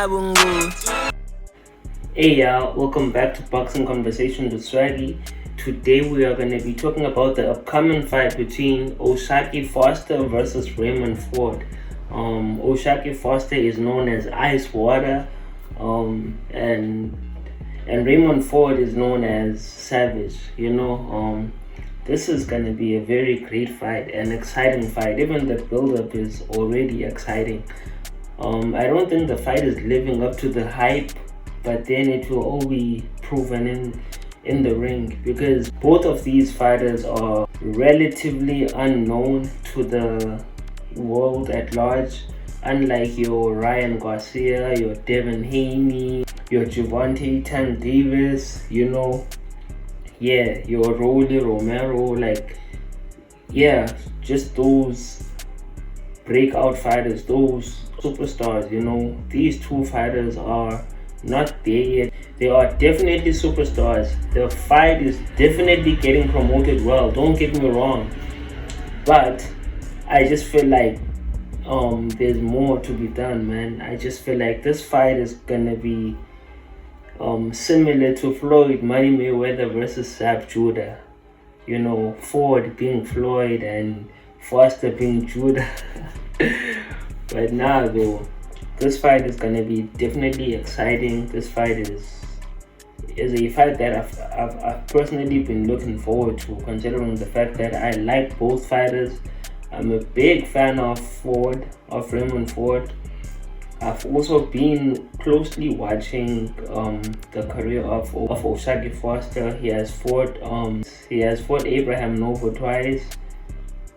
Hey y'all, welcome back to Boxing Conversations with Swaggy. Today we are going to be talking about the upcoming fight between O'Shaquie Foster versus Raymond Ford. O'Shaquie Foster is known as Ice Water, and Raymond Ford is known as Savage. This is going to be a very great fight, an exciting fight. Even the build-up is already exciting. I don't think the fight is living up to the hype, but then it will all be proven in the ring, because both of these fighters are relatively unknown to the world at large. Unlike your Ryan Garcia, your Devin Haney, your Gervonta Tank Davis, your Rolly Romero, just those breakout fighters, those superstars. These two fighters are not there yet. They are definitely superstars. The fight is definitely getting promoted well, don't get me wrong, but I just feel like there's more to be done, man. I just feel like this fight is gonna be similar to Floyd Money Mayweather versus Zab Judah. Ford being Floyd and Foster being Judah. But now though, this fight is gonna be definitely exciting. This fight is a fight that I've personally been looking forward to, considering the fact that I like both fighters. I'm a big fan of Raymond Ford. I've also been closely watching the career of O'Shaquie Foster. He has fought Abraham Nova twice.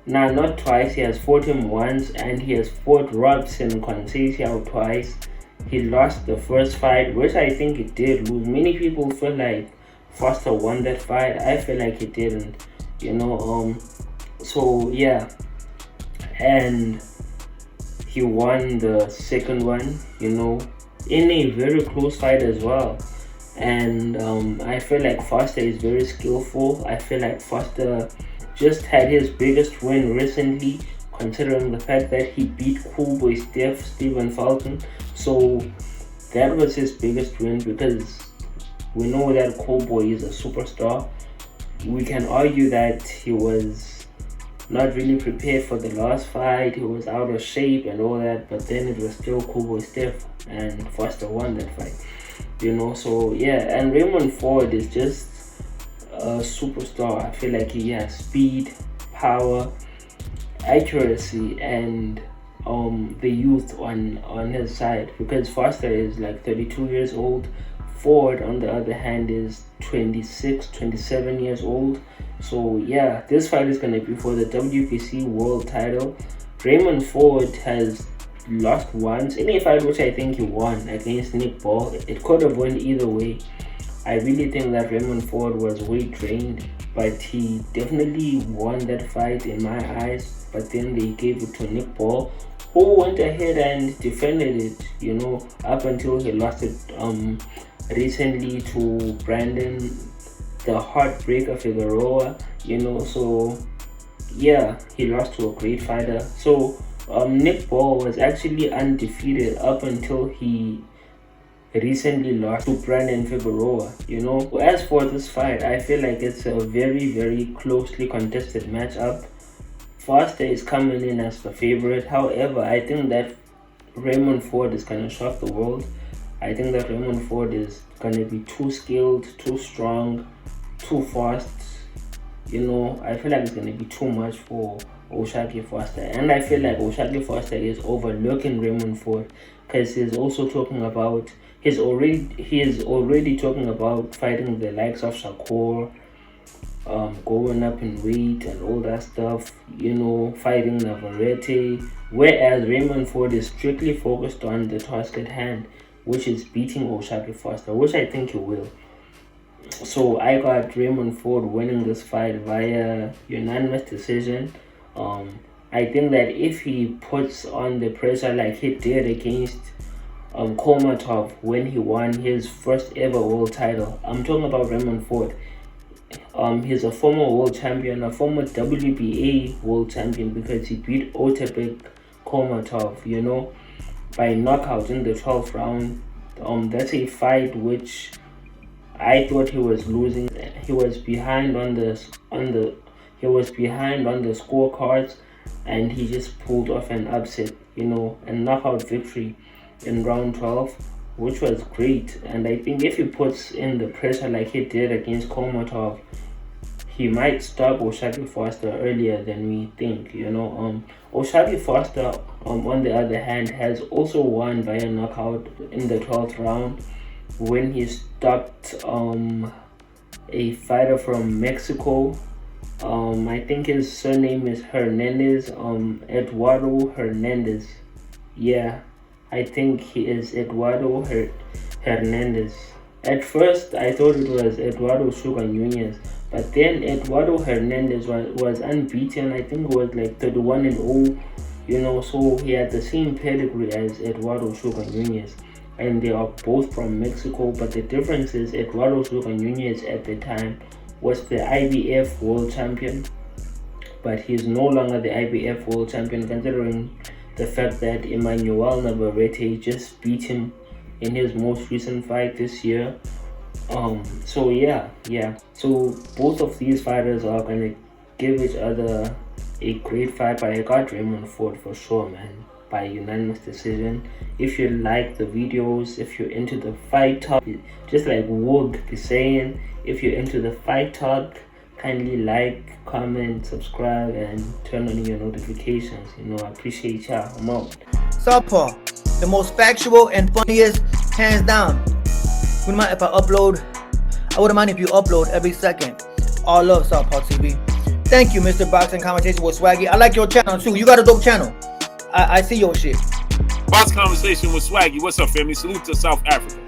Nah, not twice. He has fought him once, and he has fought Robson Conceição twice. He lost the first fight, which I think he did lose. Many people feel like Foster won that fight. I feel like he didn't. So yeah, and he won the second one. In a very close fight as well. And I feel like Foster is very skillful. I feel like Foster just had his biggest win recently, considering the fact that he beat Cool Boy Stephen Fulton. So that was his biggest win, because we know that Cool Boy is a superstar. We can argue that he was not really prepared for the last fight. He was out of shape and all that, but then it was still Cool Boy Steph, and Foster won that fight. So yeah, and Raymond Ford is just a superstar. I feel like he has speed, power, accuracy, and the youth on his side, because Foster is like 32 years old. Ford, on the other hand, is 27 years old. So yeah, this fight is going to be for the WBC world title. Raymond Ford has lost once in a fight which I think he won against Nick Ball. It could have went either way. I really think that Raymond Ford was weight trained, but he definitely won that fight in my eyes. But then they gave it to Nick Ball, who went ahead and defended it, up until he lost it recently to Brandon, the Heartbreaker Figueroa. So yeah, he lost to a great fighter. So Nick Ball was actually undefeated up until he recently lost to Brandon Figueroa. As for this fight, I feel like it's a very, very closely contested matchup. Foster is coming in as the favorite. However, I think that Raymond Ford is going to shock the world. I think that Raymond Ford is going to be too skilled, too strong, too fast. I feel like it's going to be too much for O'Shaquie Foster. And I feel like O'Shaquie Foster is overlooking Raymond Ford, because he's already talking about fighting the likes of Shakur, going up in weight and all that stuff, fighting Navarrete, whereas Raymond Ford is strictly focused on the task at hand, which is beating O'Shaquie Foster, which I think he will. So I got Raymond Ford winning this fight via unanimous decision. I think that if he puts on the pressure like he did against Komatov when he won his first ever world title, I'm talking about Raymond Ford. He's a former world champion, a former WBA world champion, because he beat Otabek Komatov, by knockout in the 12th round. That's a fight which I thought he was losing. He was behind on the scorecards, and he just pulled off an upset, a knockout victory in round 12, which was great. And I think if he puts in the pressure like he did against Komatov, he might stop O'Shaquie Foster earlier than we think. O'Shaquie Foster, on the other hand, has also won by a knockout in the 12th round when he stopped a fighter from Mexico. I think his surname is Hernandez, Eduardo Hernandez. Yeah, I think he is Eduardo Hernandez. At first, I thought it was Eduardo Sugar Nunez, but then Eduardo Hernandez was unbeaten. I think it was like 31-0, so he had the same pedigree as Eduardo Sugar Nunez, and they are both from Mexico. But the difference is Eduardo Sugar Nunez at the time was the IBF world champion, but he's no longer the IBF world champion, considering the fact that Emmanuel Navarrete just beat him in his most recent fight this year. So both of these fighters are gonna give each other a great fight, but I got Raymond Ford for sure, man, by unanimous decision. If you like the videos, if you're into the fight talk, just like Wood be saying, if you're into the fight talk, kindly like, comment, subscribe, and turn on your notifications. I appreciate y'all. I'm out. Southpaw, the most factual and funniest, hands down. Wouldn't mind if I upload. I wouldn't mind if you upload every second. All love, Southpaw TV. Thank you, Mr. Boxing Conversation with Swaggy. I like your channel too. You got a dope channel. I see your shit. Box Conversation with Swaggy. What's up, family? Salute to South Africa.